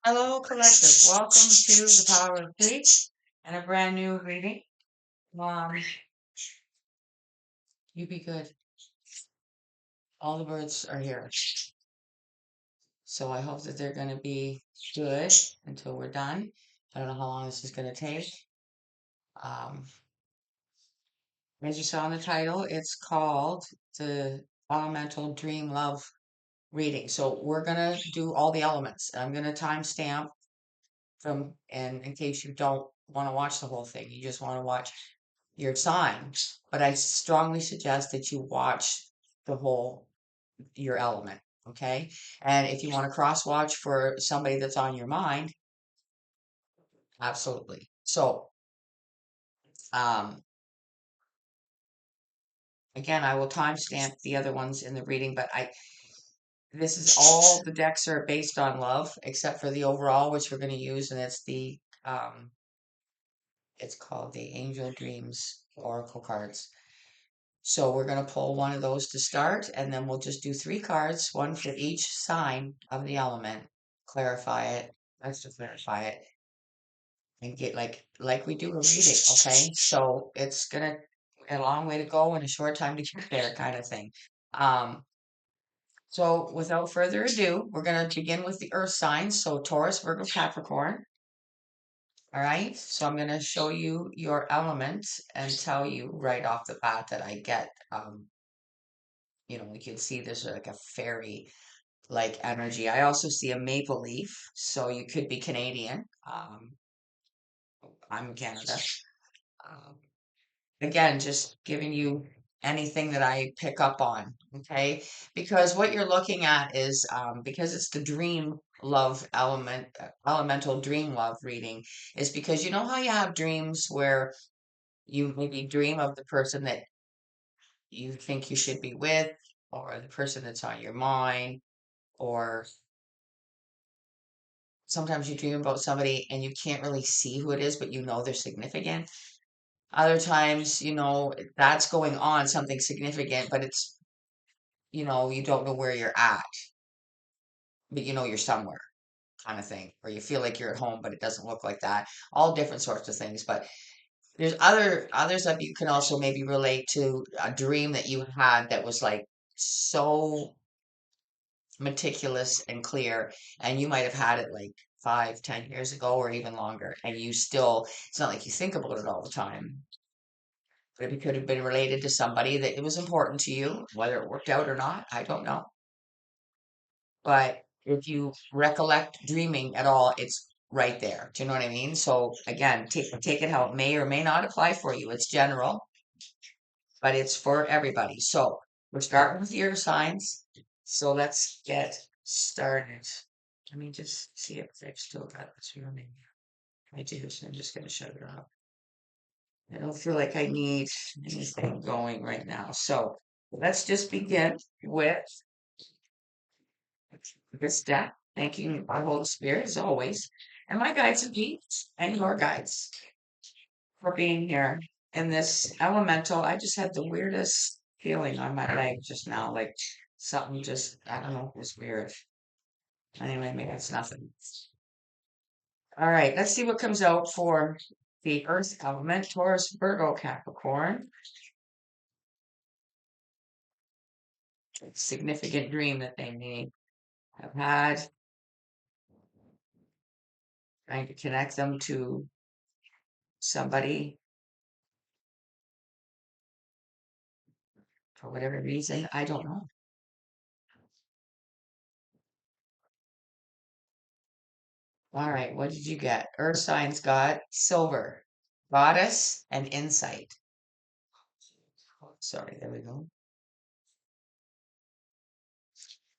Hello, collective. Welcome to the Power of Three and a brand new reading. Um, you be good. All the birds are here, so I hope that they're going to be good until we're done. I don't know how long this is going to take. Um, as you saw in the title, it's called the Elemental Dream Love Reading. So we're going to do all the elements. I'm going to timestamp from, and in case you don't want to watch the whole thing, you just want to watch your signs, but I strongly suggest that you watch the whole your element, okay? And if you want to cross watch for somebody that's on your mind, absolutely. So, um, again, I will timestamp the other ones in the reading, but I this is all the decks are based on love, except for the overall, which we're going to use, and it's called the Angel Dreams Oracle cards. So we're going to pull one of those to start, and then we'll just do three cards, one for each sign of the element. Clarify it. Let's just clarify it and get like we do a reading, okay? So it's gonna a long way to go and a short time to get there, kind of thing. Um, so without further ado, we're gonna begin with the Earth signs. So Taurus, Virgo, Capricorn. All right. So I'm gonna show you your element and tell you right off the bat that I get. We can see there's like a fairy like energy. I also see a maple leaf, so you could be Canadian. I'm in Canada. Um, again, just giving you anything that I pick up on, okay? Because what you're looking at is because it's the dream love elemental dream love reading, is because you know how you have dreams where you maybe dream of the person that you think you should be with, or the person that's on your mind, or sometimes you dream about somebody and you can't really see who it is, but you know they're significant. Other times, that's going on, something significant, but you don't know where you're at, but you know you're somewhere kind of thing, or you feel like you're at home, but it doesn't look like that. All different sorts of things. But there's others that you can also maybe relate to a dream that you had that was like so meticulous and clear, and you might have had it like 5, 10 years ago or even longer, and it's not like you think about it all the time, but it could have been related to somebody that it was important to you, whether it worked out or not, I don't know. But if you recollect dreaming at all, it's right there. Do you know what I mean? So again, take it how it may or may not apply for you. It's general, but it's for everybody. So we're starting with your signs. So let's get started. Let me just see if I've still got this running. I do, so I'm just going to shut it off. I don't feel like I need anything going right now. So let's just begin with this deck. Thanking our Holy Spirit as always, and my guides and peeps, and your guides for being here in this elemental. I just had the weirdest feeling on my leg just now, like something just, I don't know, it was weird. Anyway, maybe it's nothing. All right, let's see what comes out for the Earth element, Taurus, Virgo, Capricorn. Significant dream that they may have had, trying to connect them to somebody for whatever reason. I don't know. All right, what did you get? Earth signs got silver, goddess, and insight. Oh, sorry, there we go.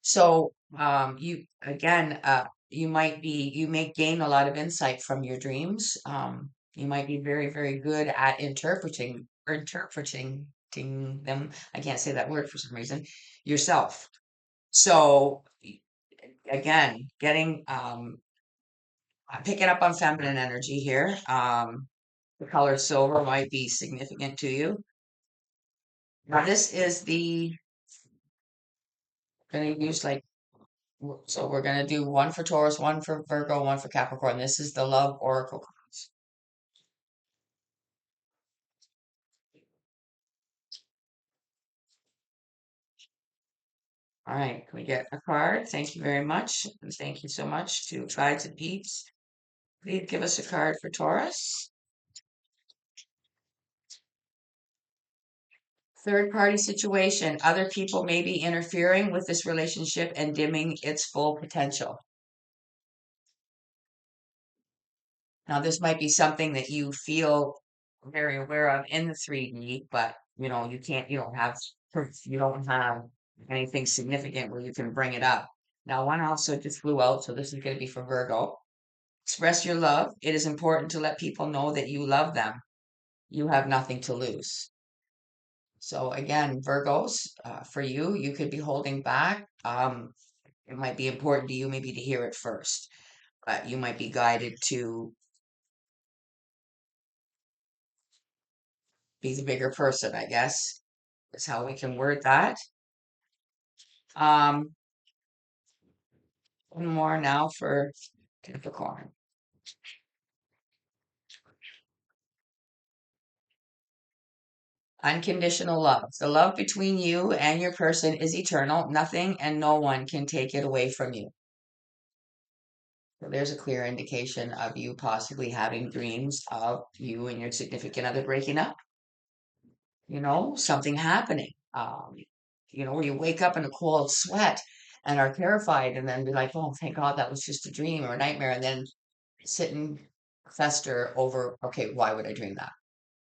So, you again, you may gain a lot of insight from your dreams. You might be very, very good at interpreting them. I can't say that word for some reason, yourself. So, again, I'm picking up on feminine energy here. The color silver might be significant to you. Now, this is going to use like So we're gonna do one for Taurus, one for Virgo, one for Capricorn. This is the love oracle cards. All right, can we get a card? Thank you very much. And thank you so much to Guides and Peeps. Please give us a card for Taurus. Third party situation. Other people may be interfering with this relationship and dimming its full potential. Now, this might be something that you feel very aware of in the 3D, but you don't have proof, you don't have anything significant where you can bring it up. Now, one also just flew out, so this is going to be for Virgo. Express your love. It is important to let people know that you love them. You have nothing to lose. So again, Virgos, for you, you could be holding back. It might be important to you maybe to hear it first, but you might be guided to be the bigger person, I guess, is how we can word that. Um, one more now for Capricorn. Unconditional love. The love between you and your person is eternal. Nothing and no one can take it away from you. So there's a clear indication of you possibly having dreams of you and your significant other breaking up, something happening. Where you wake up in a cold sweat and are terrified and then be like, oh, thank God that was just a dream or a nightmare. And then sit and fester over, okay, why would I dream that?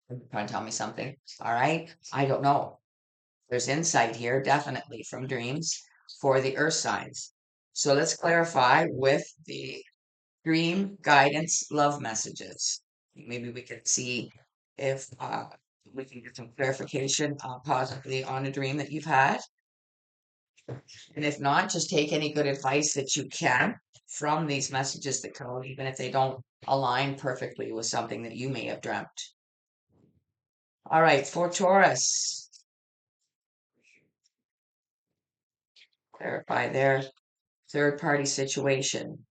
Are you trying to tell me something? All right. I don't know. There's insight here, definitely from dreams for the earth signs. So let's clarify with the dream guidance love messages. Maybe we could see if we can get some clarification possibly on a dream that you've had. And if not, just take any good advice that you can from these messages that come, even if they don't align perfectly with something that you may have dreamt. All right, for Taurus, clarify their third party situation.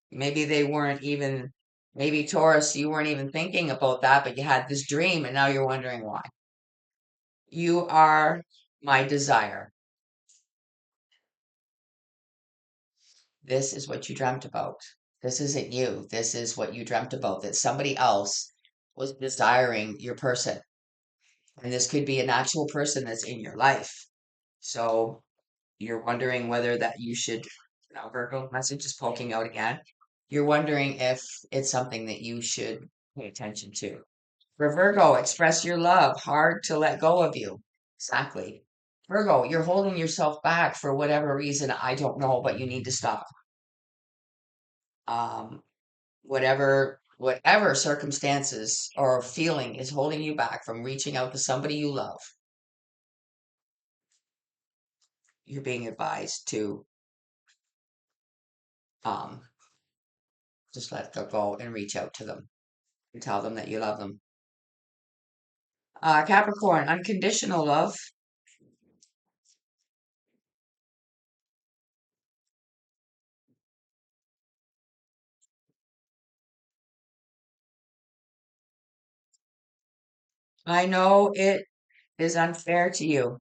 Maybe they weren't even, maybe Taurus, you weren't even thinking about that, but you had this dream and now you're wondering why. You are my desire. This is what you dreamt about. This isn't you. This is what you dreamt about, that somebody else was desiring your person. And this could be an actual person that's in your life. So you're wondering whether that you should, Virgo message is poking out again. You're wondering if it's something that you should pay attention to. For Virgo, express your love, hard to let go of you. Exactly. Virgo, you're holding yourself back for whatever reason, I don't know, but you need to stop. Um, whatever circumstances or feeling is holding you back from reaching out to somebody you love, you're being advised to um just let go and reach out to them and tell them that you love them. Capricorn, unconditional love. I know it is unfair to you.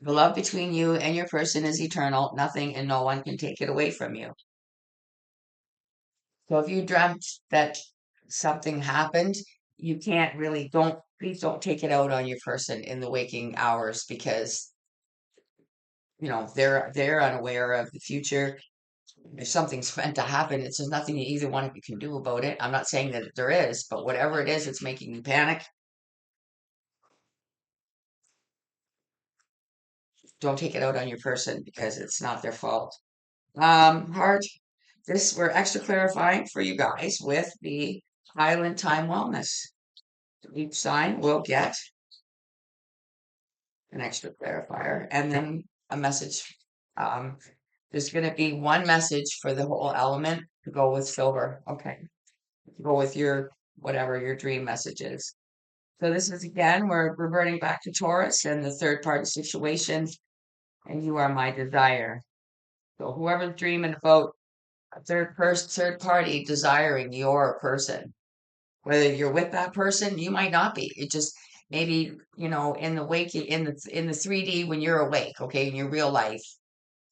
The love between you and your person is eternal. Nothing and no one can take it away from you. So if you dreamt that something happened, you can't really, please don't take it out on your person in the waking hours because, they're unaware of the future. If something's meant to happen, it's just nothing that either one of you can do about it. I'm not saying that there is, but whatever it is, it's making you panic. Don't take it out on your person because it's not their fault. Heart, we're extra clarifying for you guys with the Highland Time Wellness. Each sign will get an extra clarifier and then a message. Um, there's going to be one message for the whole element to go with silver. Okay. To go with your, whatever your dream message is. So this is again, we're reverting back to Taurus and the third party situation, and you are my desire. So whoever's dreaming about a third party desiring your person, whether you're with that person, you might not be. It just maybe, in the wake in the 3D when you're awake, okay, in your real life,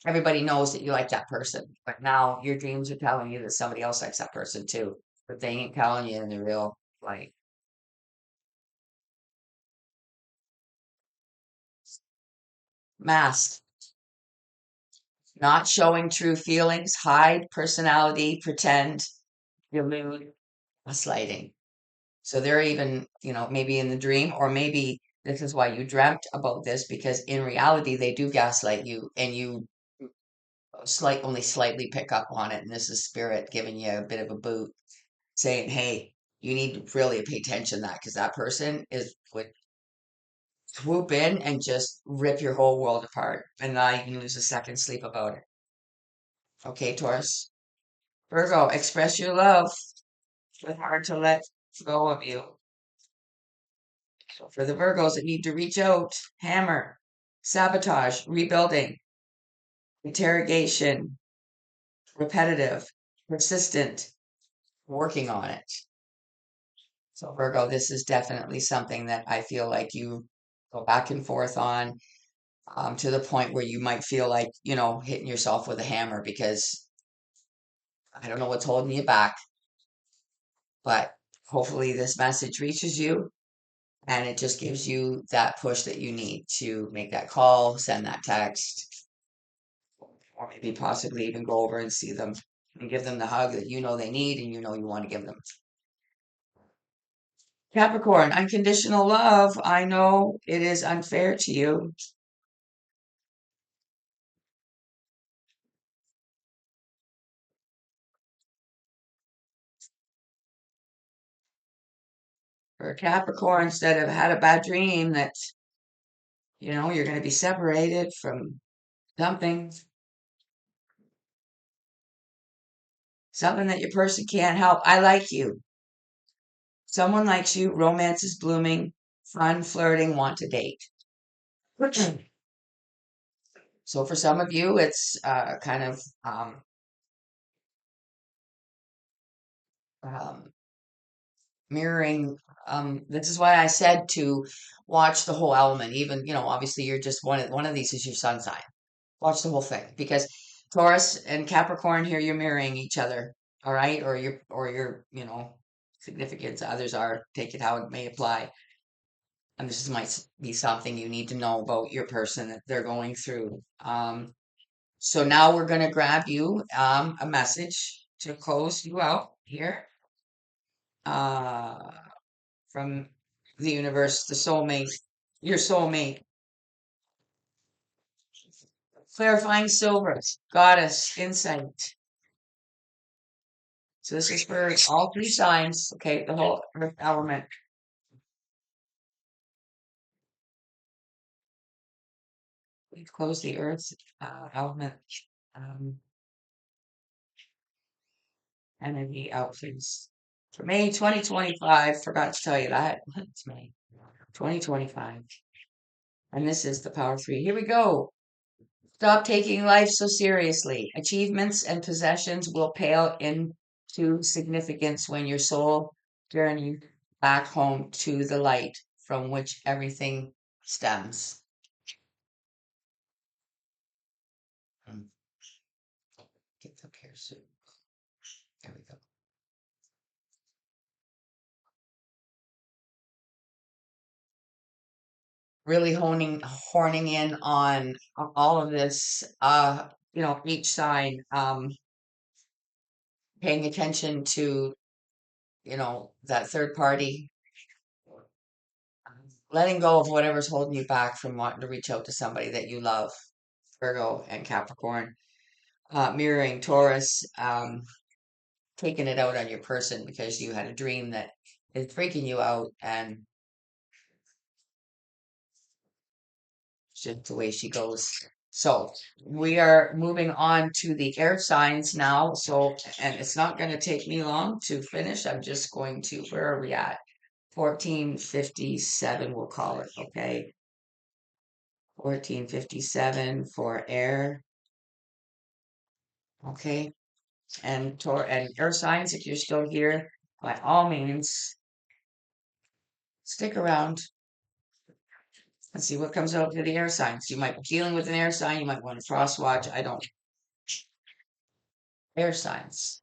everybody knows that you like that person. But now your dreams are telling you that somebody else likes that person too. But they ain't telling you in the real life. Mask, not showing true feelings, hide personality, pretend, delude, gaslighting. So they're even, maybe in the dream, or maybe this is why you dreamt about this, because in reality they do gaslight you and you only slightly pick up on it. And this is spirit giving you a bit of a boot, saying, hey, you need to really pay attention to that because that person would swoop in and just rip your whole world apart. And now you can lose a second sleep about it. Okay, Taurus. Virgo, express your love. It's hard to let go of you. So for the Virgos that need to reach out, hammer, sabotage, rebuilding, interrogation, repetitive, persistent, working on it. So Virgo, this is definitely something that I feel like you go back and forth on, to the point where you might feel like, hitting yourself with a hammer because I don't know what's holding you back, but hopefully this message reaches you and it just gives you that push that you need to make that call, send that text, or maybe possibly even go over and see them and give them the hug that you know they need and you want to give them. Capricorn, unconditional love. I know it is unfair to you. For Capricorns that have had a bad dream that, you're going to be separated from something, something that your person can't help. I like you. Someone likes you. Romance is blooming. Fun, flirting, want to date. So for some of you, it's kind of um, mirroring. This is why I said to watch the whole element. Even, obviously you're just one of these is your sun sign. Watch the whole thing because Taurus and Capricorn here, you're mirroring each other. All right, or your significance others are. Take it how it may apply. And this might be something you need to know about your person that they're going through. So now we're going to grab you a message to close you out here, uh, from the universe, the soulmate, your soulmate. Clarifying silver, goddess, insight. So this is for all three signs, okay, the whole earth element. We close the earth element um, energy out, please. For May 2025, forgot to tell you that. It's May 2025. And this is the power three. Here we go. Stop taking life so seriously. Achievements and possessions will pale into significance when your soul journeys back home to the light from which everything stems. Mm, Get up here soon. There we go. Really horning in on all of this, each sign, paying attention to, that third party, letting go of whatever's holding you back from wanting to reach out to somebody that you love, Virgo and Capricorn, mirroring Taurus, taking it out on your person because you had a dream that is freaking you out and it's just the way she goes. So we are moving on to the air signs now. So, and it's not going to take me long to finish. I'm just going to, where are we at? 1457, we'll call it, okay? 1457 for air, okay? And air signs, if you're still here, by all means, stick around and see what comes out for the air signs. You might be dealing with an air sign, you might want to cross watch, I don't. Air signs.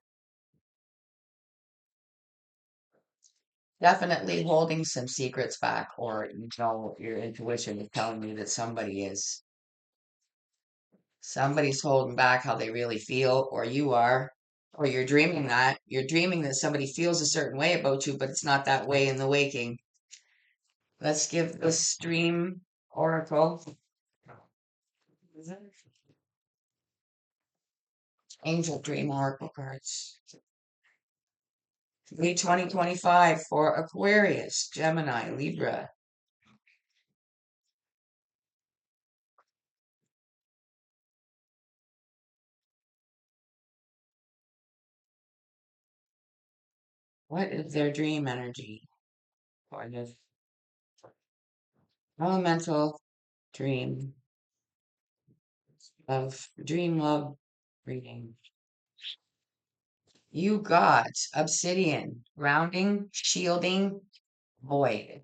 Definitely holding some secrets back, or your intuition is telling you that somebody's holding back how they really feel, or you are, or you're dreaming that somebody feels a certain way about you, but it's not that way in the waking. Let's give this dream oracle angel dream oracle cards. May 2025 for Aquarius, Gemini, Libra. What is their dream energy for this elemental dream of dream love reading? You got obsidian, grounding, shielding, void.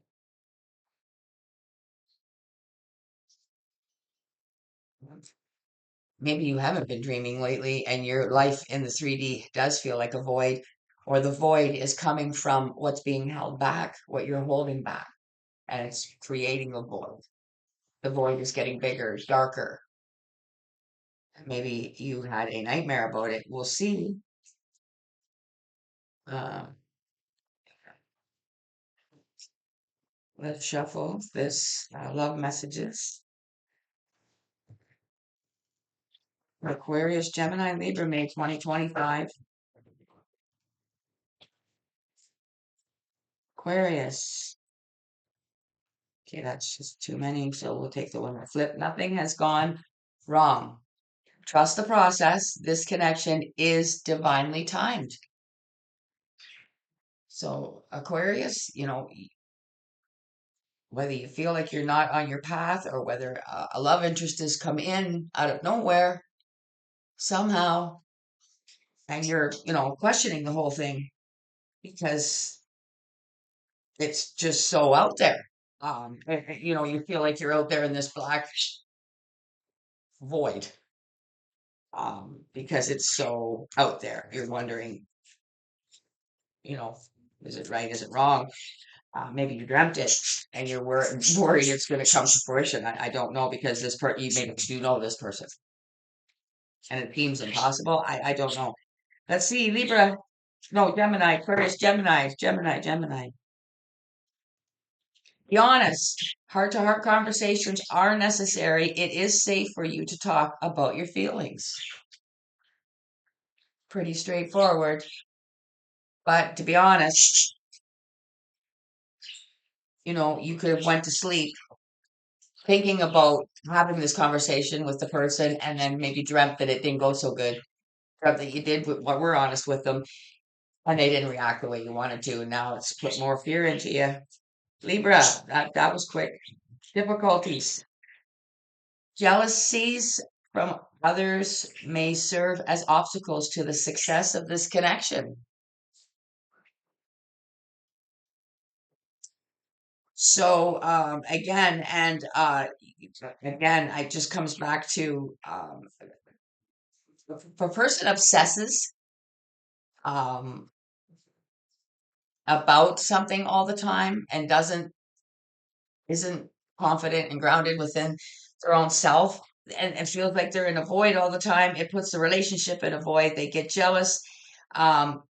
Maybe you haven't been dreaming lately and your life in the 3D does feel like a void, or the void is coming from what's being held back, what you're holding back, and it's creating a void. The void is getting bigger, darker. Maybe you had a nightmare about it. We'll see. Uh, let's shuffle this love messages. Aquarius, Gemini, Libra, May 2025. Aquarius. Okay, that's just too many, so we'll take the one that flipped. Nothing has gone wrong. Trust the process. This connection is divinely timed. So, Aquarius, whether you feel like you're not on your path or whether a love interest has come in out of nowhere somehow, and you're, questioning the whole thing because it's just so out there. You feel like you're out there in this black void, because it's so out there. You're wondering, you know, is it right? Is it wrong? Maybe you dreamt it and you're worried it's going to come to fruition. I don't know, because you maybe do know this person and it seems impossible. I don't know. Let's see, Libra, no, Gemini, Aquarius, Gemini. Be honest. Heart to heart conversations are necessary. It is safe for you to talk about your feelings. Pretty straightforward. But to be honest, you could have went to sleep thinking about having this conversation with the person and then maybe dreamt that it didn't go so good. Dreamt that you did what we're honest with them and they didn't react the way you wanted to. And now it's put more fear into you. Libra, that was quick. Difficulties. Jealousies from others may serve as obstacles to the success of this connection. So again, it just comes back to, if a person obsesses um, about something all the time and isn't confident and grounded within their own self, and feels like they're in a void all the time, it puts the relationship in a void. They get jealous, um,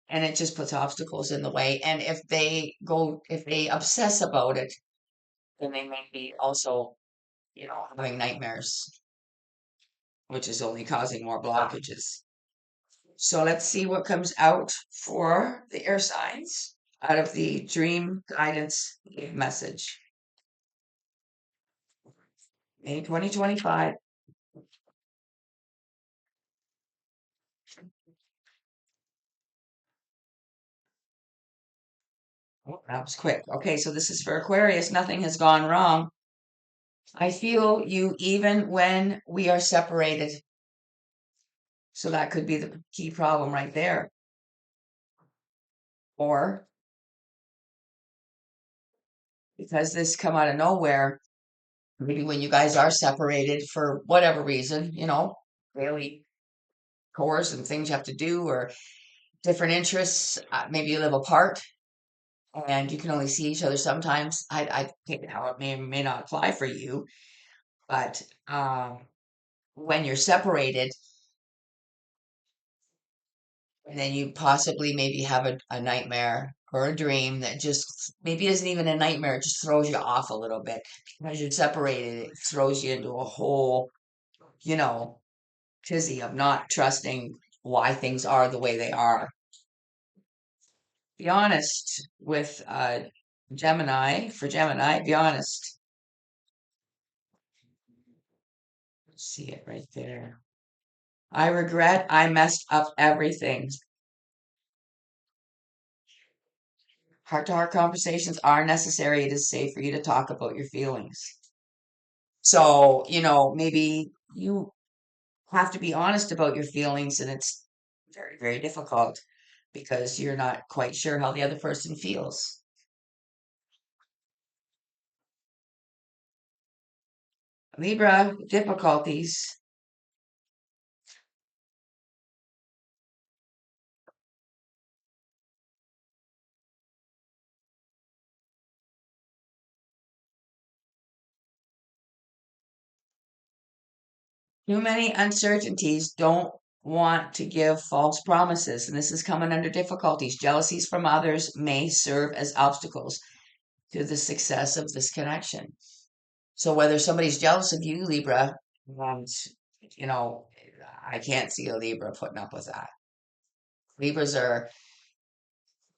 and it just puts obstacles in the way. And if they obsess about it, then they may be also, having nightmares, which is only causing more blockages. So let's see what comes out for the air signs out of the dream guidance message. May 2025. Oh, that was quick. Okay, so this is for Aquarius. Nothing has gone wrong. I feel you even when we are separated. So that could be the key problem right there. Or because this come out of nowhere, maybe when you guys are separated for whatever reason, daily chores and things you have to do or different interests, maybe you live apart and you can only see each other sometimes. I think how it may not apply for you, but when you're separated, and then you possibly maybe have a nightmare or a dream that just maybe isn't even a nightmare, it just throws you off a little bit because you're separated. It throws you into a whole, you know, tizzy of not trusting why things are the way they are. Be honest with Gemini. For Gemini, be honest. See it right there. I regret I messed up everything. Heart to heart conversations are necessary. It is safe for you to talk about your feelings. So, maybe you have to be honest about your feelings, and it's very, very difficult because you're not quite sure how the other person feels. Libra, difficulties. Too many uncertainties, don't want to give false promises, and this is coming under difficulties. Jealousies from others may serve as obstacles to the success of this connection. So whether somebody's jealous of you, Libra, and you know, I can't see a Libra putting up with that. Libras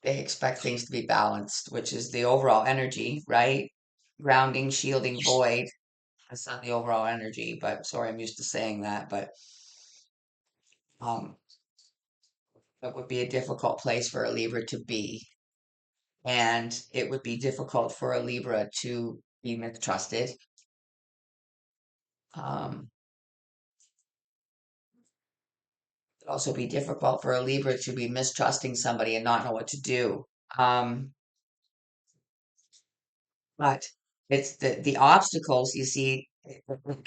they expect things to be balanced, which is the overall energy, right? Grounding, shielding, void. That's not the overall energy, but sorry, I'm used to saying that. But um, it would be a difficult place for a Libra to be. And it would be difficult for a Libra to be mistrusted. Um, it'd also be difficult for a Libra to be mistrusting somebody and not know what to do. Um, but it's the obstacles you see,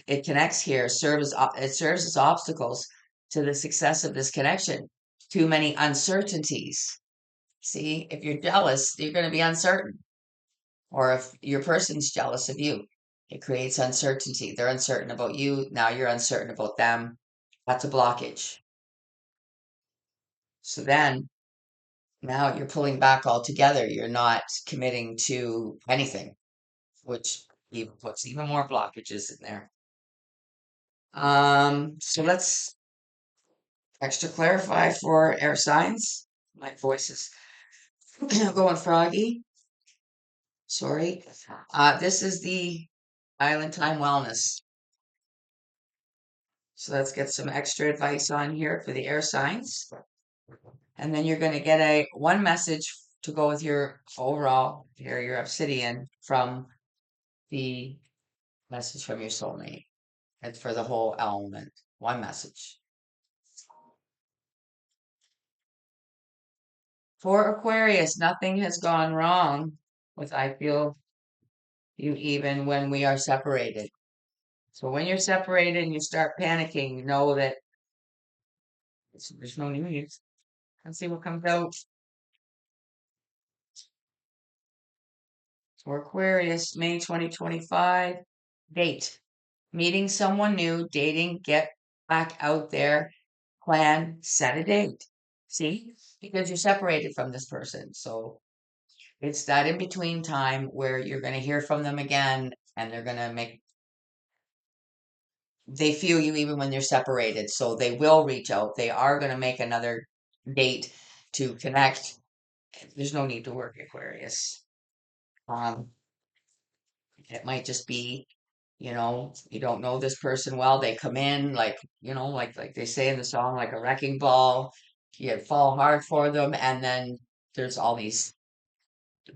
it connects here, it serves as obstacles to the success of this connection. Too many uncertainties. See, if you're jealous, you're going to be uncertain. Or if your person's jealous of you, it creates uncertainty. They're uncertain about you. Now you're uncertain about them. That's a blockage. So then now you're pulling back altogether. You're not committing to anything, which even puts even more blockages in there. So let's extra clarify for air signs. My voice is going froggy. Sorry. This is the Island Time Wellness. So let's get some extra advice on here for the air signs. And then you're going to get a one message to go with your overall, your obsidian from the message from your soulmate. It's for the whole element. One message. For Aquarius, nothing has gone wrong with I feel you even when we are separated. So when you're separated and you start panicking, know that there's no need. Let's see what comes out for Aquarius, May 2025. Date. Meeting someone new, dating, get back out there, plan, set a date. See? Because you're separated from this person. So it's that in between time where you're going to hear from them again and they're going to they feel you even when they're separated. So they will reach out. They are going to make another date to connect. There's no need to work Aquarius. Um, it might just be, you don't know this person well. They come in like, like they say in the song, like a wrecking ball. You fall hard for them, and then there's all these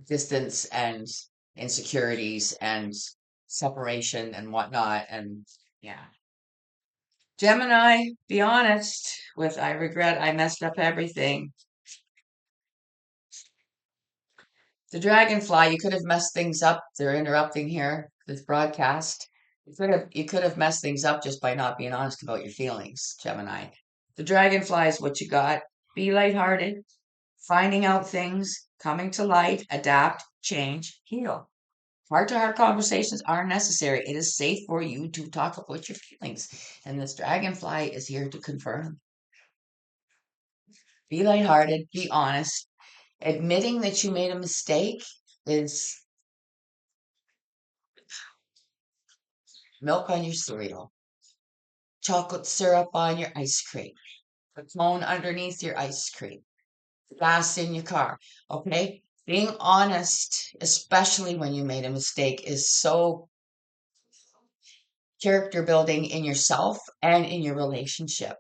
distance and insecurities and separation and whatnot. And yeah. Gemini, be honest with I regret I messed up everything. The dragonfly, you could have messed things up. They're interrupting here, this broadcast. You could have messed things up just by not being honest about your feelings, Gemini. The dragonfly is what you got. Be lighthearted, finding out things, coming to light, adapt, change, heal. Heart to heart conversations are necessary. It is safe for you to talk about your feelings. And this dragonfly is here to confirm. Be lighthearted, be honest. Admitting that you made a mistake is milk on your cereal, chocolate syrup on your ice cream, the cone underneath your ice cream, gas in your car. Okay? Being honest, especially when you made a mistake, is so character building in yourself and in your relationship.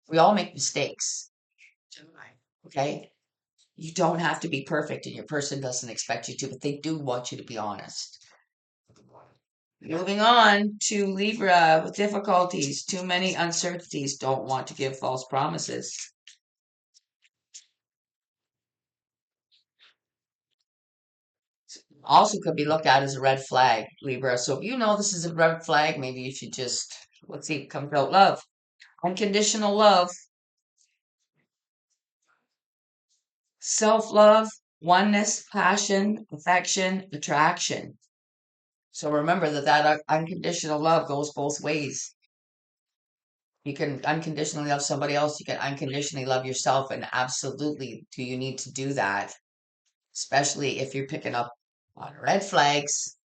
We all make mistakes. Okay? You don't have to be perfect, and your person doesn't expect you to, but they do want you to be honest. Moving on to Libra with difficulties, too many uncertainties, don't want to give false promises. Also could be looked at as a red flag, Libra. So if you know this is a red flag, maybe you should just, let's see, comes out love. Unconditional love, self-love, oneness, passion, affection, attraction. So remember that unconditional love goes both ways. You can unconditionally love somebody else. You can unconditionally love yourself. And absolutely, do you need to do that? Especially if you're picking up on red flags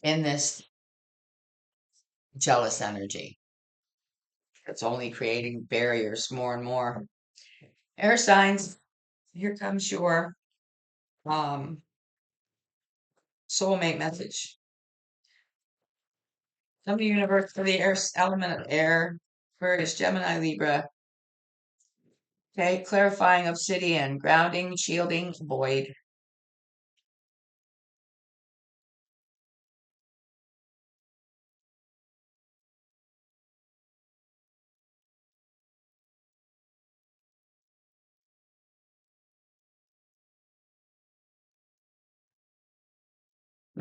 in this jealous energy. It's only creating barriers more and more. Air signs, here comes your um, soulmate message. From the universe for the air element of air, Aquarius, Gemini, Libra. Okay, clarifying obsidian, grounding, shielding, void.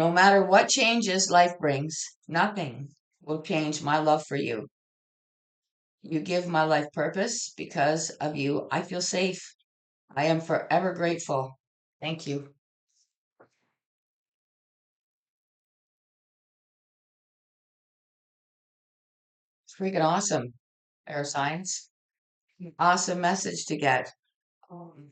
No matter what changes life brings, nothing will change my love for you. You give my life purpose. Because of you, I feel safe. I am forever grateful. Thank you. Freaking awesome, air signs. Awesome message to get. Um,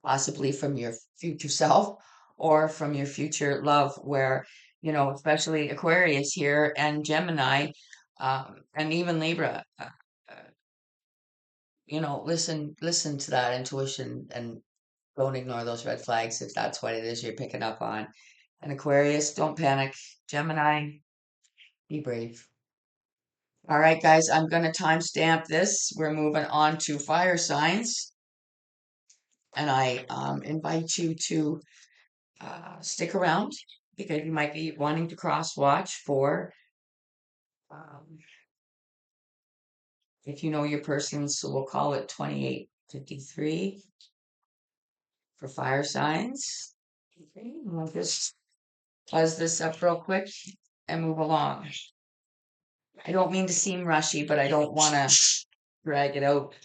Possibly from your future self or from your future love, where, especially Aquarius here and Gemini, and even Libra. Listen to that intuition and don't ignore those red flags if that's what it is you're picking up on. And Aquarius, don't panic. Gemini, be brave. All right, guys, I'm going to timestamp this. We're moving on to fire signs, and I invite you to stick around because you might be wanting to cross watch for, um, if you know your person, so we'll call it 2853 for fire signs. Okay, we'll just buzz this up real quick and move along. I don't mean to seem rushy, but I don't want to drag it out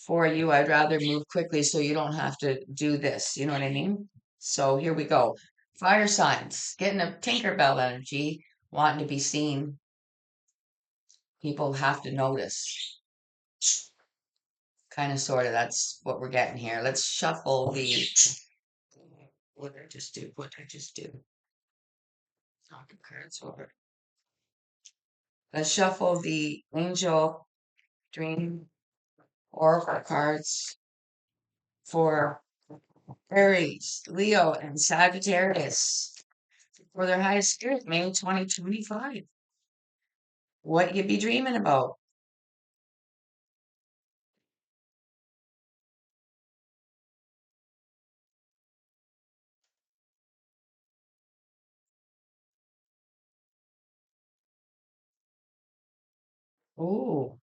for you. I'd rather move quickly so you don't have to do this. You know what I mean? So here we go. Fire signs, getting a Tinkerbell energy, wanting to be seen. People have to notice. Kind of, sort of. That's what we're getting here. Let's shuffle the. What did I just do? What did I just do? Knock the cards over. Let's shuffle the Angel Dream Oracle cards for Aries, Leo, and Sagittarius for their highest spirit, May 2025. What you be dreaming about? Ooh,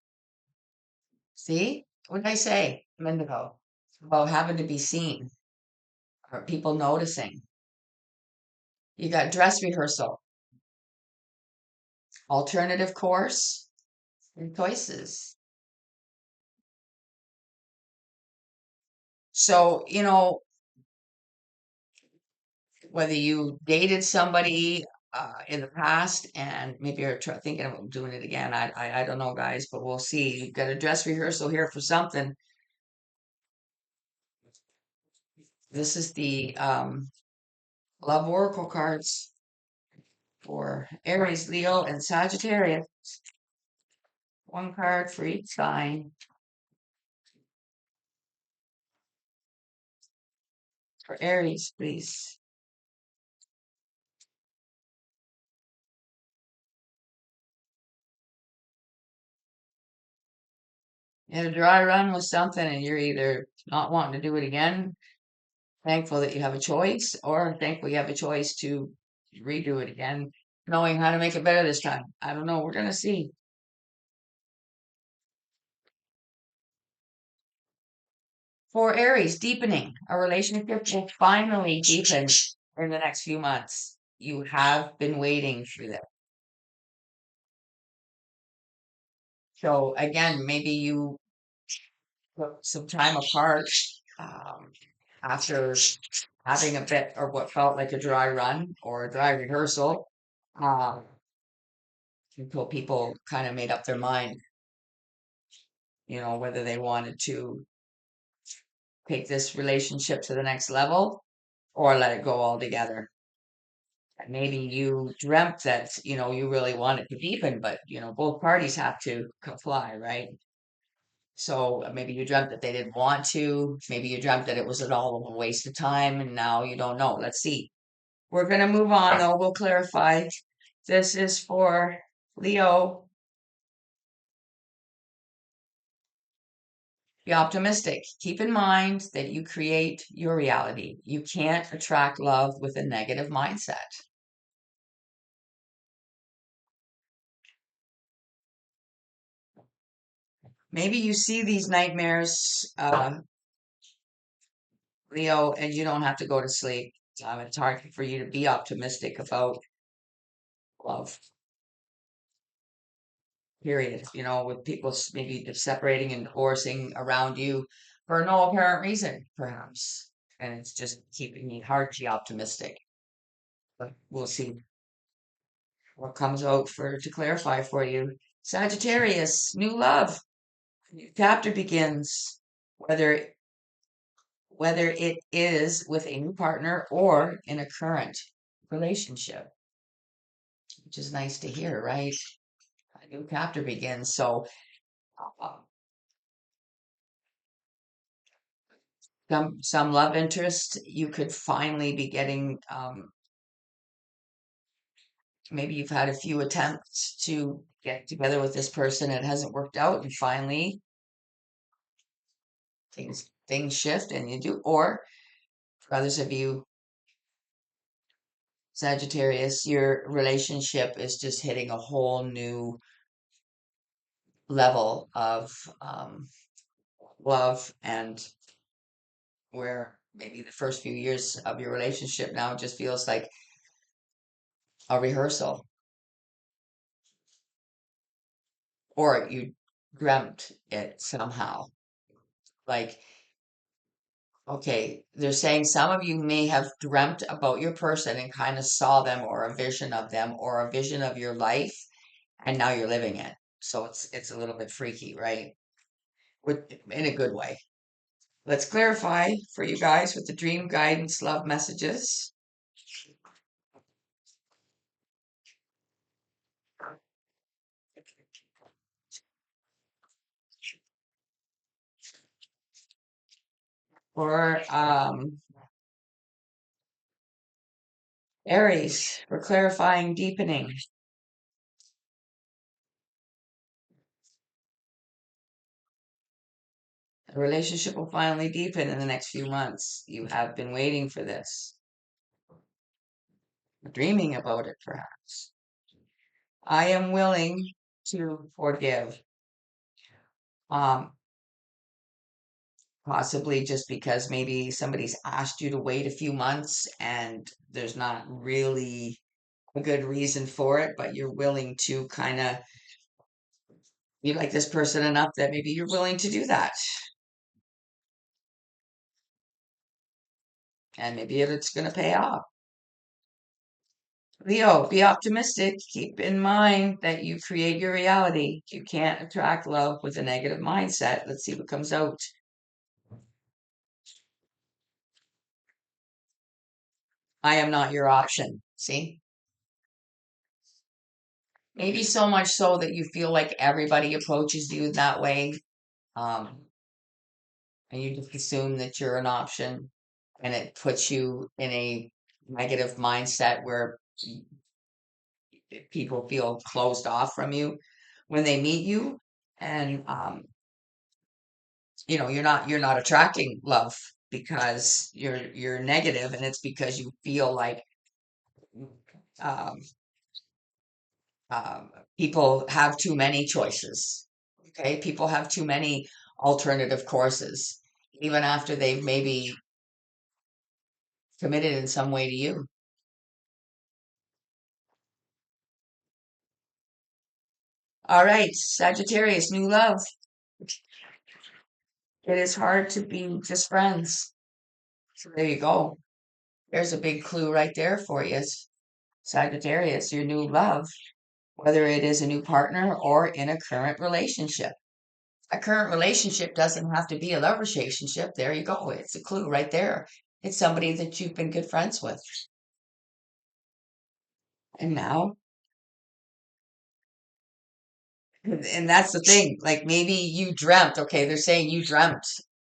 see? What did I say a minute ago? About having to be seen or people noticing. You got dress rehearsal, alternative course, and choices. So, whether you dated somebody in the past and maybe you're thinking of doing it again, I don't know, guys, but we'll see. You've got a dress rehearsal here for something. This is the Love Oracle cards for Aries, Leo, and Sagittarius. One card for each sign. For Aries, please. You had a dry run with something and you're either not wanting to do it again, thankful that you have a choice, or thankful you have a choice to redo it again, knowing how to make it better this time. I don't know. We're going to see. For Aries, deepening. A relationship will finally deepen in the next few months. You have been waiting for this. So again, maybe you took some time apart um, after having a bit or what felt like a dry run or a dry rehearsal um, until people kind of made up their mind, whether they wanted to take this relationship to the next level or let it go altogether. And maybe you dreamt that, you really wanted to deepen, but, both parties have to comply, right? So maybe you dreamt that they didn't want to. Maybe you dreamt that it was at all a waste of time, and now you don't know. Let's see. We're going to move on, though. We'll clarify. This is for Leo. Be optimistic. Keep in mind that you create your reality. You can't attract love with a negative mindset. Maybe you see these nightmares, Leo, and you don't have to go to sleep. It's hard for you to be optimistic about love, period. With people maybe just separating and divorcing around you for no apparent reason, perhaps. And it's just keeping me hard to be optimistic. But we'll see what comes out to clarify for you. Sagittarius, new love. New chapter begins. Whether it is with a new partner or in a current relationship, which is nice to hear, right? A new chapter begins. So, uh, some love interest you could finally be getting. Maybe you've had a few attempts to get together with this person, it hasn't worked out, and finally things shift and you do. Or for others of you, Sagittarius, your relationship is just hitting a whole new level of um, love, and where maybe the first few years of your relationship now just feels like a rehearsal, or you dreamt it somehow. Like, okay, they're saying some of you may have dreamt about your person and kind of saw them, or a vision of them, or a vision of your life, and now you're living it. So it's a little bit freaky, right? In a good way. Let's clarify for you guys with the dream guidance love messages. For Aries, for clarifying deepening. The relationship will finally deepen in the next few months. You have been waiting for this, dreaming about it perhaps. I am willing to forgive. Um, Possibly just because maybe somebody's asked you to wait a few months and there's not really a good reason for it, but you're willing to kind of, you like this person enough that maybe you're willing to do that. And maybe it's going to pay off. Leo, be optimistic. Keep in mind that you create your reality. You can't attract love with a negative mindset. Let's see what comes out. I am not your option. See? Maybe so much so that you feel like everybody approaches you that way. Um, and you just assume that you're an option, and it puts you in a negative mindset where people feel closed off from you when they meet you. And you're not attracting love because you're negative, and it's because you feel like um, um, people have too many choices. Okay, people have too many alternative courses, even after they've maybe committed in some way to you. All right, Sagittarius, new love. It is hard to be just friends. So there you go. There's a big clue right there for you, Sagittarius, your new love, whether it is a new partner or in a current relationship. A current relationship doesn't have to be a love relationship. There you go. It's a clue right there. It's somebody that you've been good friends with. And now, and that's the thing. Like maybe you dreamt, okay, they're saying you dreamt,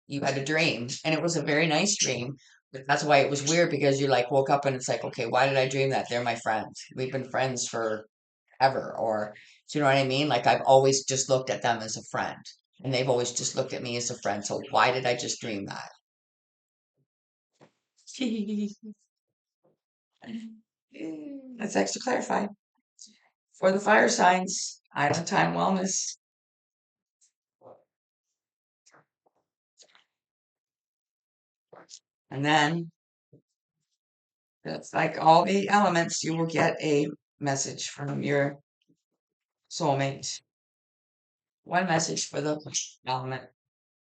you had a dream, and it was a very nice dream. But that's why it was weird because you like woke up and it's like, okay, why did I dream that? They're my friends. We've been friends for ever. Or, do you know what I mean? Like I've always just looked at them as a friend, and they've always just looked at me as a friend. So why did I just dream that? That's extra clarified. For the fire signs, Island Time Wellness. And then it's like all the elements, you will get a message from your soulmate. One message for the element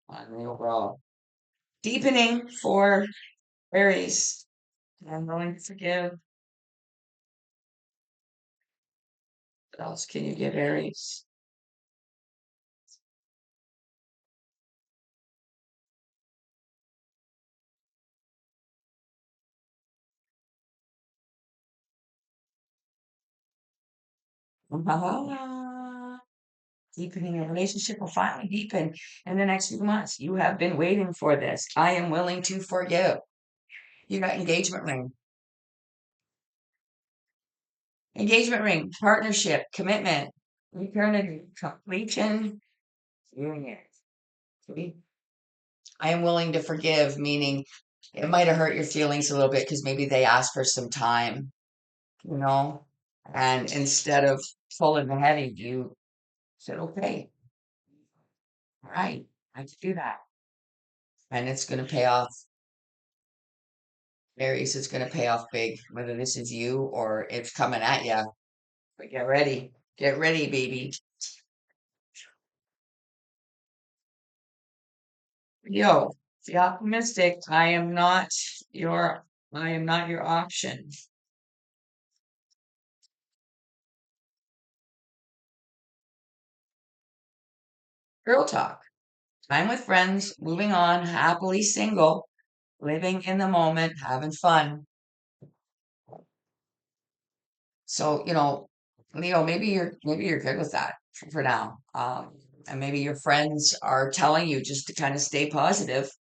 on the overall. Deepening for Aries. I'm willing to forgive. What else can you give Aries? Deepening a relationship will finally deepen in the next few months. You have been waiting for this. I am willing to forgive. You got engagement ring. Engagement ring, partnership, commitment, eternity, completion, union. See? I am willing to forgive, meaning it might have hurt your feelings a little bit because maybe they asked for some time, you know? And instead of pulling ahead of you, said, okay, all right, I can do that. And it's going to pay off. Aries, it's going to pay off big, whether this is you or it's coming at you. But get ready. Get ready, baby. Yo, be optimistic. Your I am not your option. Girl talk. Time with friends, moving on, happily single, living in the moment, having fun. So, Leo, maybe you're good with that for now. And maybe your friends are telling you just to kind of stay positive.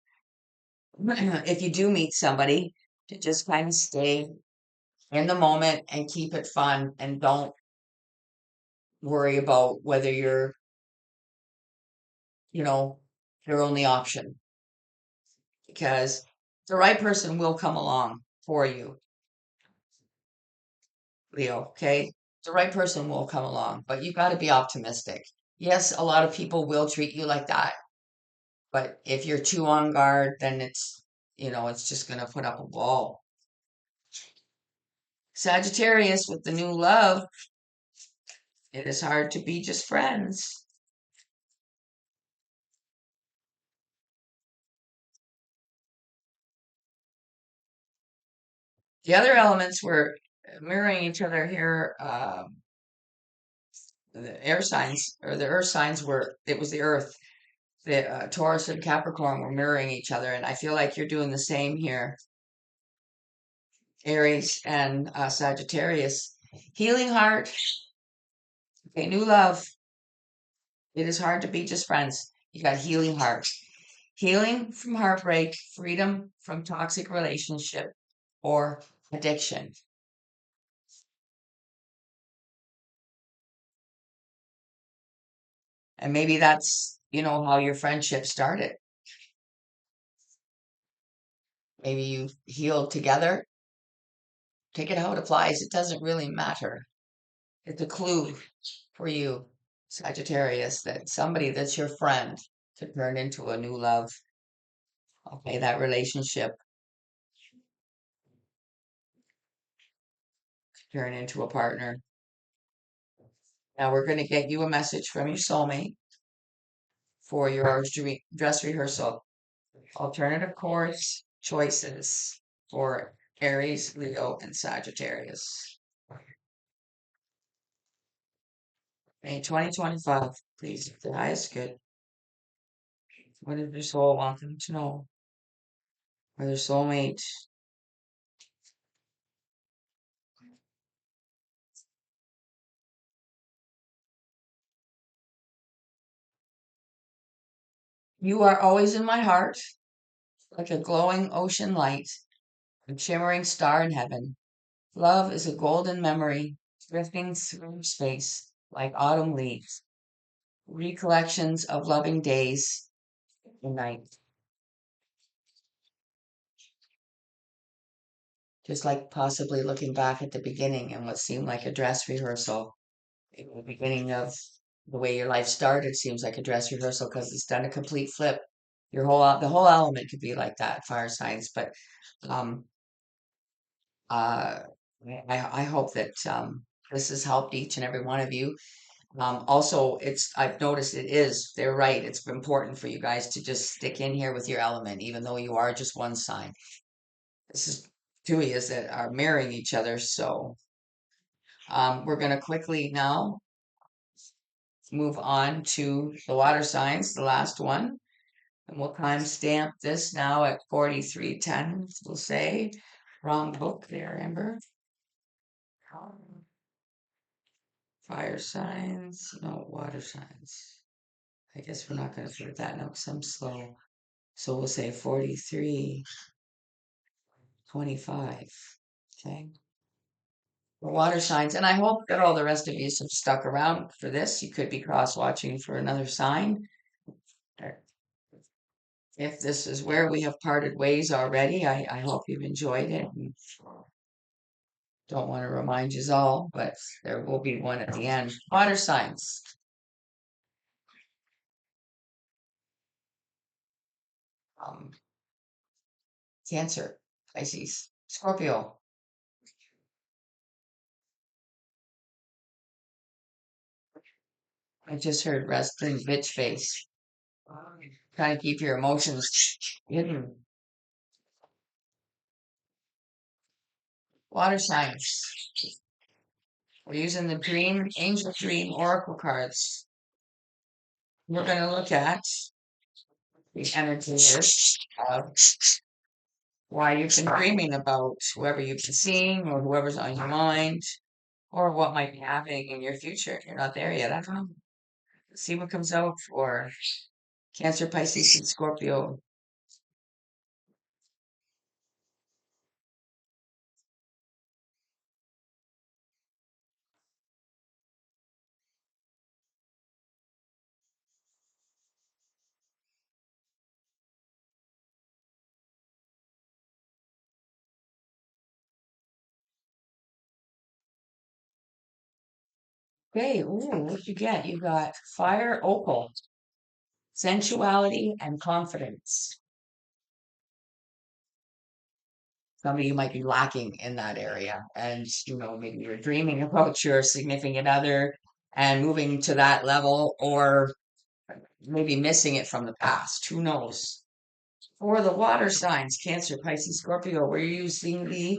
If you do meet somebody, to just kind of stay in the moment and keep it fun and don't worry about whether you're, you know, your only option because the right person will come along for you, Leo, okay? The right person will come along, but you got to be optimistic. Yes, a lot of people will treat you like that, but if you're too on guard, then it's just going to put up a wall. Sagittarius with the new love, it is hard to be just friends. The other elements were mirroring each other here. The air signs or the earth signs it was the earth. The Taurus and Capricorn were mirroring each other, and I feel like you're doing the same here. Aries and Sagittarius. Healing heart. Okay, new love. It is hard to be just friends. You got healing heart. Healing from heartbreak, freedom from toxic relationship or addiction. And maybe that's, how your friendship started. Maybe you healed together. Take it how it applies. It doesn't really matter. It's a clue for you, Sagittarius, that somebody that's your friend could turn into a new love. Okay, that relationship could turn into a partner. Now we're going to get you a message from your soulmate for your dress rehearsal. Alternative chords choices for Aries, Leo, and Sagittarius. May 2025, please. The highest good. What does your soul want them to know? Or their soulmate? You are always in my heart, like a glowing ocean light, a shimmering star in heaven. Love is a golden memory, drifting through space like autumn leaves, recollections of loving days and nights. Just like possibly looking back at the beginning and what seemed like a dress rehearsal. In the beginning of the way your life started seems like a dress rehearsal because it's done a complete flip. The whole element could be like that, fire signs. But um, uh, I hope that this has helped each and every one of you. Also, I've noticed they're right. It's important for you guys to just stick in here with your element, even though you are just one sign. This is two of yous that are marrying each other. So we're going to quickly now move on to the water signs, the last one. And we'll time stamp this now at 43:10. We'll say, wrong book there, Amber. Fire signs, no water signs. I guess we're not going to put that now because I'm slow. So we'll say 43:25. Okay. For water signs. And I hope that all the rest of you have stuck around for this. You could be cross watching for another sign. If this is where we have parted ways already, I hope you've enjoyed it. And don't want to remind you all, but there will be one at the end. Water signs. Um, Cancer, Pisces, Scorpio. I just heard wrestling bitch face. Trying to keep your emotions hidden. Water signs. We're using the Angel Dream Oracle cards. We're going to look at the energies of why you've been dreaming about whoever you've been seeing or whoever's on your mind or what might be happening in your future. You're not there yet. I don't know. See what comes out for Cancer, Pisces, and Scorpio. Okay, ooh, what you get? You got fire opal, sensuality and confidence. Some of you might be lacking in that area. And, maybe you're dreaming about your significant other and moving to that level, or maybe missing it from the past. Who knows? For the water signs, Cancer, Pisces, Scorpio, we're using the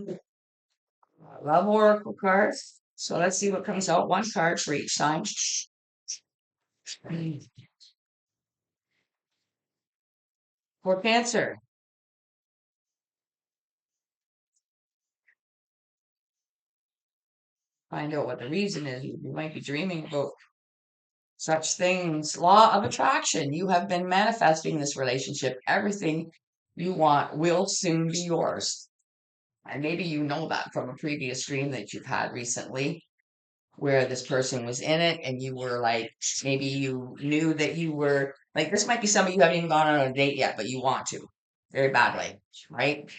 Love Oracle cards. So let's see what comes out. One card for each sign. For Cancer, find out what the reason is. You might be dreaming about such things. Law of attraction. You have been manifesting this relationship. Everything you want will soon be yours. And maybe you know that from a previous dream that you've had recently, where this person was in it and you were like, maybe you knew that you were like, this might be somebody you haven't even gone on a date yet, but you want to very badly, right?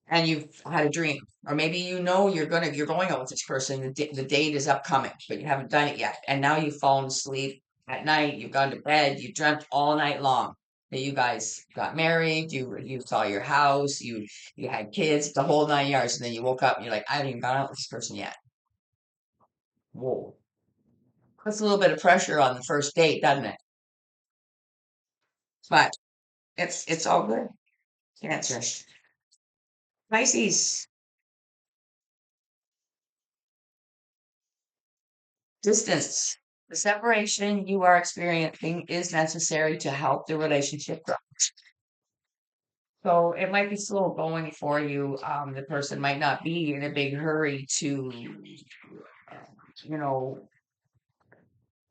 And you've had a dream, or maybe you're going out with this person. The date is upcoming, but you haven't done it yet, and now you've fallen asleep at night. You've gone to bed. You dreamt all night long that you guys got married. You saw your house. You had kids, the whole 9 yards, and then you woke up and you're like, I haven't even gone out with this person yet. Whoa, puts a little bit of pressure on the first date, doesn't it? But it's all good. Cancer, Pisces. Distance. The separation you are experiencing is necessary to help the relationship grow. So it might be slow going for you. The person might not be in a big hurry to, uh, you know,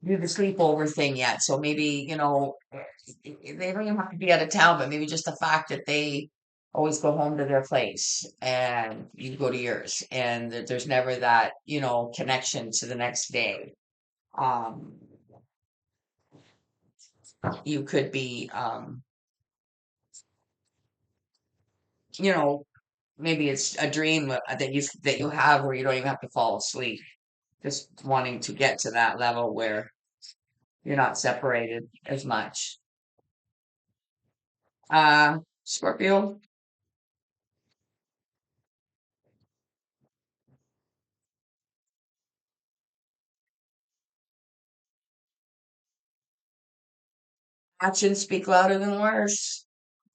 do the sleepover thing yet. So maybe, they don't even have to be out of town, but maybe just the fact that they always go home to their place and you go to yours, and there's never that, connection to the next day. Um, you could be, you know, maybe it's a dream that you have where you don't even have to fall asleep, just wanting to get to that level where you're not separated as much. Scorpio, actions speak louder than words.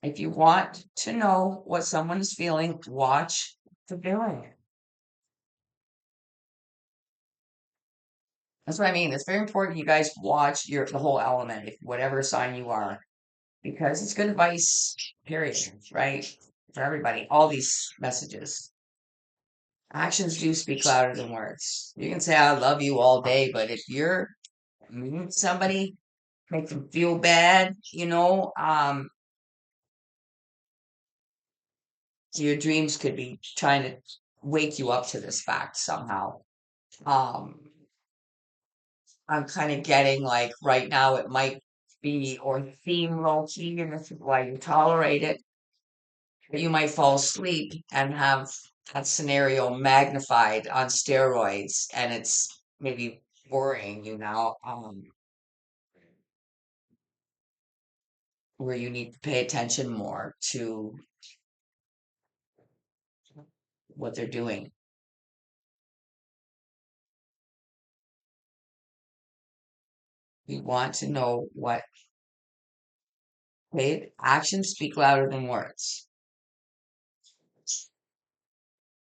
If you want to know what someone is feeling, watch the feeling. That's what I mean. It's very important you guys watch the whole element, if whatever sign you are, because it's good advice, period, right? For everybody, all these messages. Actions do speak louder than words. You can say I love you all day, but if you're mean to somebody, make them feel bad, your dreams could be trying to wake you up to this fact somehow. Um, I'm kind of getting like right now it might be or seem low key, and this is why you tolerate it. But you might fall asleep and have that scenario magnified on steroids, and it's maybe worrying you now. Where you need to pay attention more to what they're doing. You want to know what paid actions speak louder than words.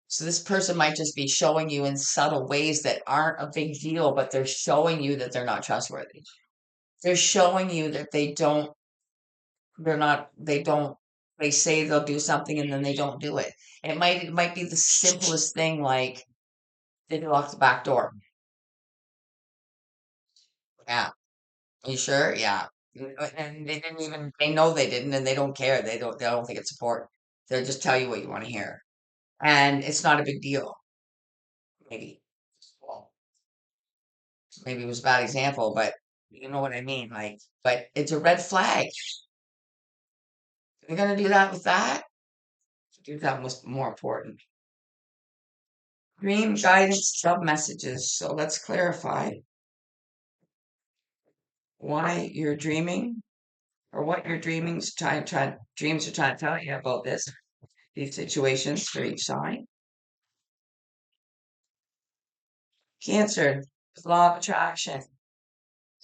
So this person might just be showing you in subtle ways that aren't a big deal, but they're showing you that they're not trustworthy. They're showing you that they're not, they say they'll do something and then they don't do it. It might be the simplest thing, like they lock the back door. Yeah. You sure? Yeah. And they know they didn't, and they don't care. They don't think it's important. They'll just tell you what you want to hear. And it's not a big deal. Maybe. Well, maybe it was a bad example, but you know what I mean. Like, but it's a red flag. You're gonna do that with that? Do that was more important. Dream guidance sub messages. So let's clarify. why you're dreaming or what your dreams are trying to tell you about these situations for each sign. Cancer, law of attraction.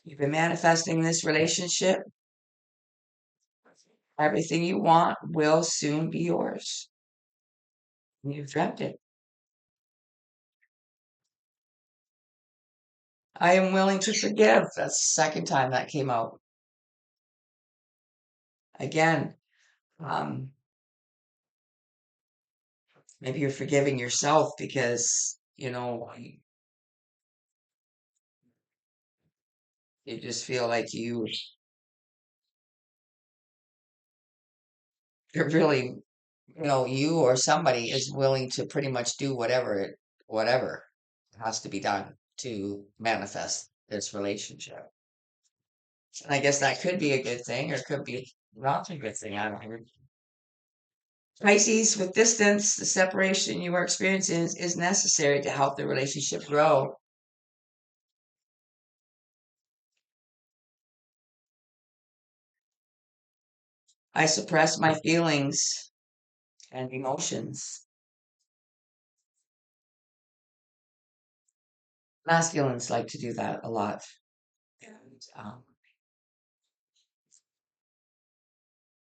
You've been manifesting this relationship. Everything you want will soon be yours. You've dreamt it. I am willing to forgive. That's the second time that came out. Again, um, maybe you're forgiving yourself because, you just feel like you're really, you or somebody is willing to pretty much do whatever has to be done to manifest this relationship. And I guess that could be a good thing or it could be not a good thing. I don't know. Pisces, with distance, the separation you are experiencing is necessary to help the relationship grow. I suppress my feelings and emotions. Masculines like to do that a lot, and,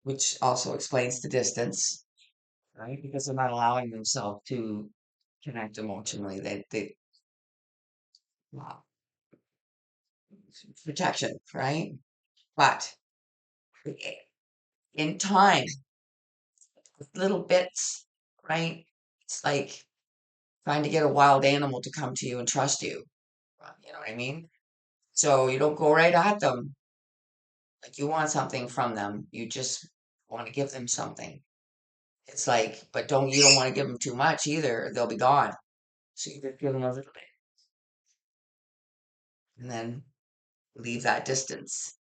which also explains the distance, right? Because they're not allowing themselves to connect emotionally. Wow, protection, right? But in time, with little bits, right? It's like trying to get a wild animal to come to you and trust you. You know what I mean? So you don't go right at them like you want something from them. You just want to give them something. It's like, but you don't want to give them too much either. They'll be gone. So you just give them a little bit and then leave that distance.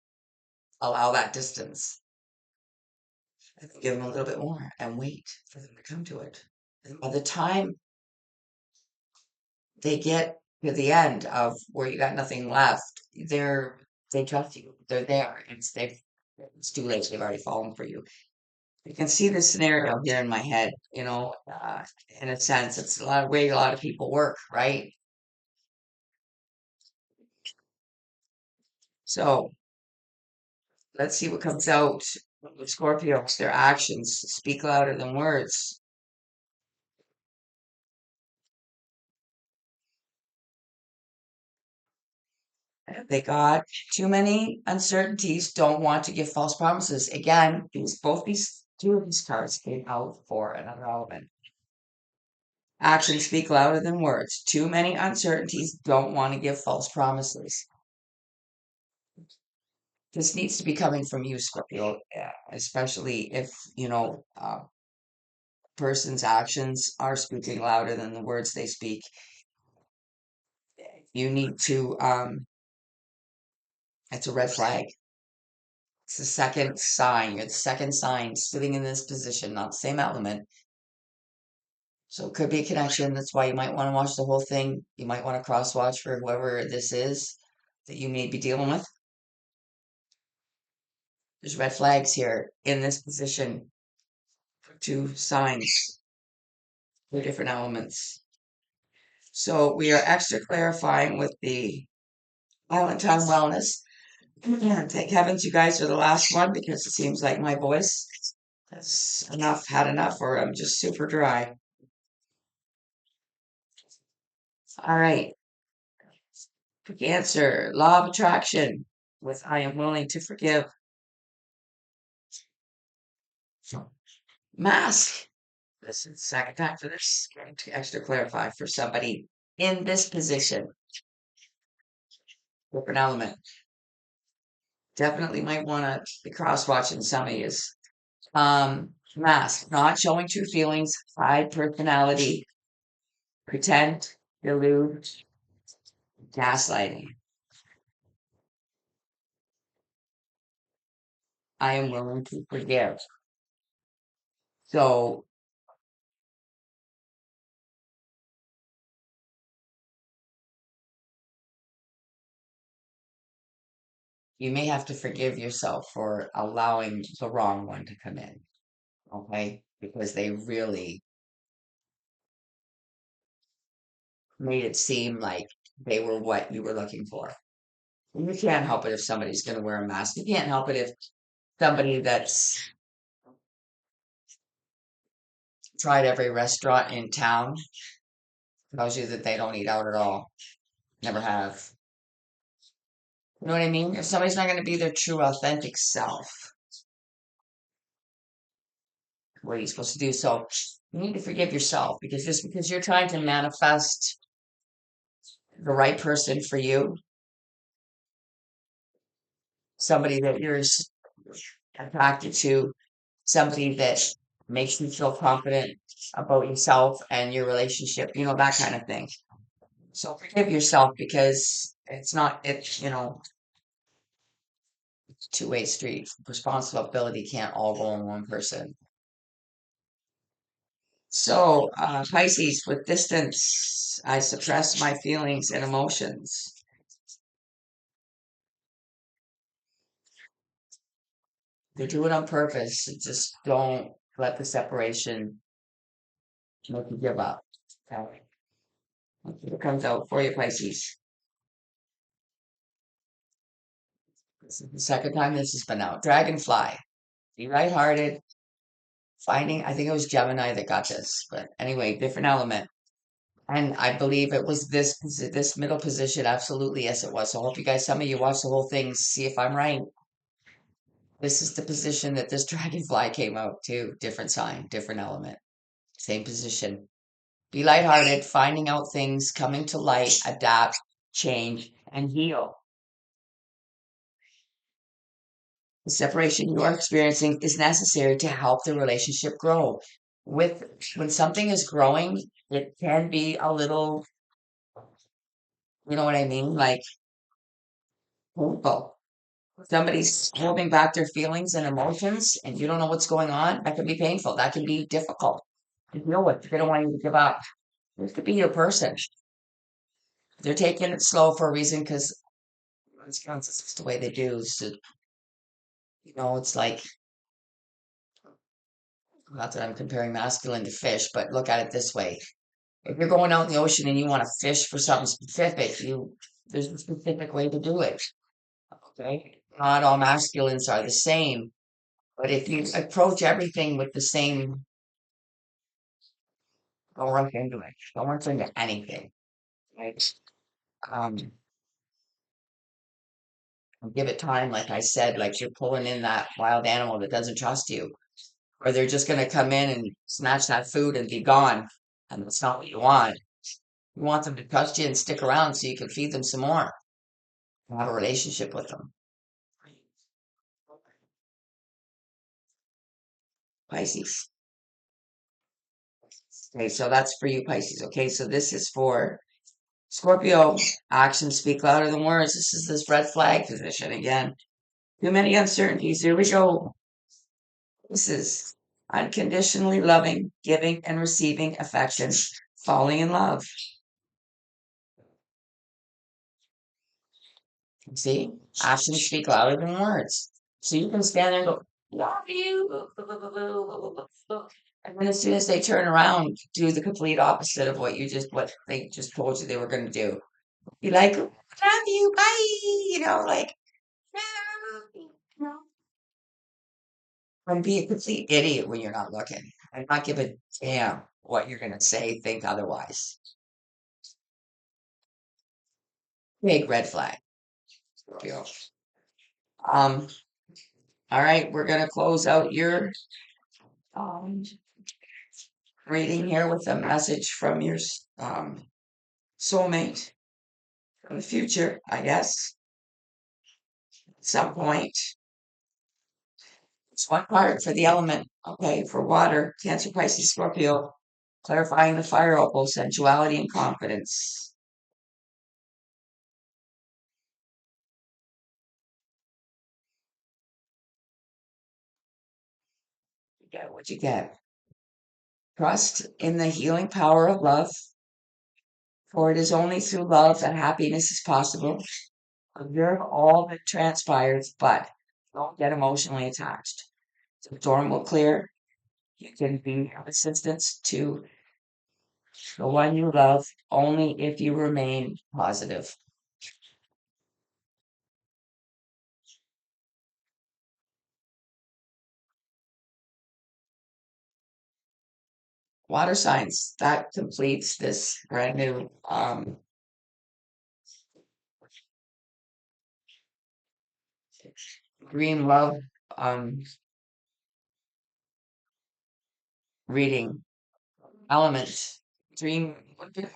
Allow that distance. And then give them a little bit more and wait for them to come to it. And by the time they get to the end of where you got nothing left, they trust you. They're there. It's too late. They've already fallen for you. You can see the scenario here in my head, in a sense, it's a lot of way a lot of people work, right? So let's see what comes out with Scorpios. Their actions speak louder than words. They got too many uncertainties, don't want to give false promises. Again, both these two of these cards came out for another element. Actions speak louder than words. Too many uncertainties, don't want to give false promises. This needs to be coming from you, Scorpio, especially if, person's actions are speaking louder than the words they speak. You need to, it's a red flag. It's the second sign. You're the second sign sitting in this position, not the same element. So it could be a connection. That's why you might want to watch the whole thing. You might want to cross watch for whoever this is that you may be dealing with. There's red flags here in this position for two signs, two different elements. So we are extra clarifying with the Island Time Wellness. Thank heavens you guys are the last one because it seems like my voice has had enough, or I'm just super dry. All right. Cancer, law of attraction with I am willing to forgive. Mask. This is the second time for this. Going to extra clarify for somebody in this position. Different element. Definitely might want to be cross watching some of yous. Mask, not showing true feelings, hide personality, pretend, delude, gaslighting. I am willing to forgive. So you may have to forgive yourself for allowing the wrong one to come in, okay? Because they really made it seem like they were what you were looking for. You can't help it if somebody's going to wear a mask. You can't help it if somebody that's tried every restaurant in town tells you that they don't eat out at all. Never have. You know what I mean? If somebody's not going to be their true, authentic self, what are you supposed to do? So you need to forgive yourself because just because you're trying to manifest the right person for you, somebody that attracted to, somebody that makes you feel confident about yourself and your relationship, that kind of thing. So forgive yourself because it's a two-way street. Responsibility can't all go on one person. So, Pisces, with distance, I suppress my feelings and emotions. They do it on purpose. Just don't let the separation make you give up. Okay. It comes out for you, Pisces. This is the second time this has been out. Dragonfly. Be lighthearted. I think it was Gemini that got this, but anyway, different element. And I believe it was this middle position. Absolutely, yes, it was. So I hope some of you watch the whole thing, see if I'm right. This is the position that this dragonfly came out to. Different sign, different element, same position. Be lighthearted, finding out things, coming to light, adapt, change, and heal. The separation you are experiencing is necessary to help the relationship grow. When something is growing, it can be a little, you know what I mean, like painful. Somebody's holding back their feelings and emotions, and you don't know what's going on. That can be painful. That can be difficult to deal with. They don't want you to give up. This could be your person. They're taking it slow for a reason because it's just the way they do. So, it's like, not that I'm comparing masculine to fish, but look at it this way. If you're going out in the ocean and you want to fish for something specific, there's a specific way to do it. Okay? Not all masculines are the same, but if you approach everything with the same, don't rush into it. Don't rush into anything. Right? Um, give it time, like I said, like you're pulling in that wild animal that doesn't trust you, or they're just going to come in and snatch that food and be gone. And that's not what you want. You want them to trust you and stick around so you can feed them some more, have a relationship with them. Pisces. Okay, so that's for you, Pisces. Okay, so this is for Scorpio. Actions speak louder than words. This is this red flag position again. Too many uncertainties. Here we go. This is unconditionally loving, giving, and receiving affection, falling in love. See, actions speak louder than words. So you can stand there and go, love you. And then as soon as they turn around, do the complete opposite of what they just told you they were going to do. Be like, love you, bye. Like, you know, and be a complete idiot when you're not looking and not give a damn what you're going to say, think otherwise. Big red flag. Scorpio. Um, all right, we're going to close out your um, reading here with a message from your soulmate from the future, I guess, at some point. It's one card for the element, okay, for water, Cancer, Pisces, Scorpio, clarifying the fire opal, sensuality and confidence. You get what you get. Trust in the healing power of love, for it is only through love that happiness is possible. Observe all that transpires, but don't get emotionally attached. The storm will clear. You can be of assistance to the one you love only if you remain positive. Water signs, that completes this brand new green love um reading element. Dream, what did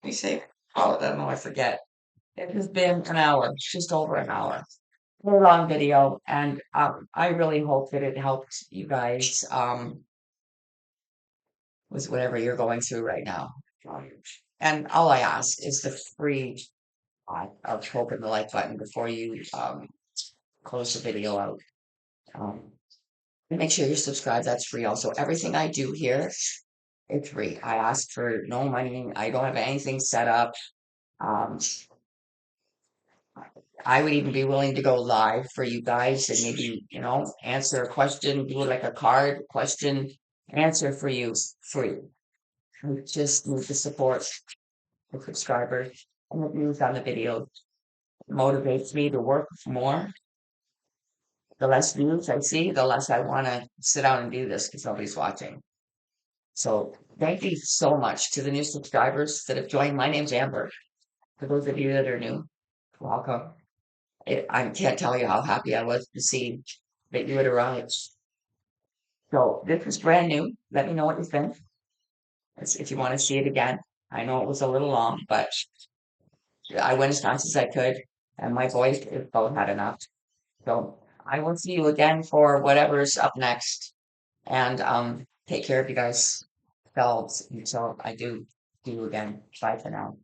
we say? Oh, I don't know, I forget. It has been an hour, just over an hour. Very long video, and I really hope that it helped you guys with whatever you're going through right now. Um, and all I ask is the free of open the like button before you close the video out. Um, and make sure you're subscribed. That's free. Also, everything I do here, it's free. I ask for no money. I don't have anything set up. Um, I would even be willing to go live for you guys and maybe, answer a question, do like a card question answer for you free. We just need the support, the subscribers, and the views on the video. It motivates me to work more. The less views I see, the less I want to sit down and do this because nobody's watching. So thank you so much to the new subscribers that have joined. My name's Amber. For those of you that are new, welcome. I can't tell you how happy I was to see that you had arrived. So this is brand new. Let me know what you think. If you want to see it again. I know it was a little long, but I went as fast as I could, and my voice is about had enough. So I will see you again for whatever's up next. And take care of you guys selves until I do see you again. Bye for now.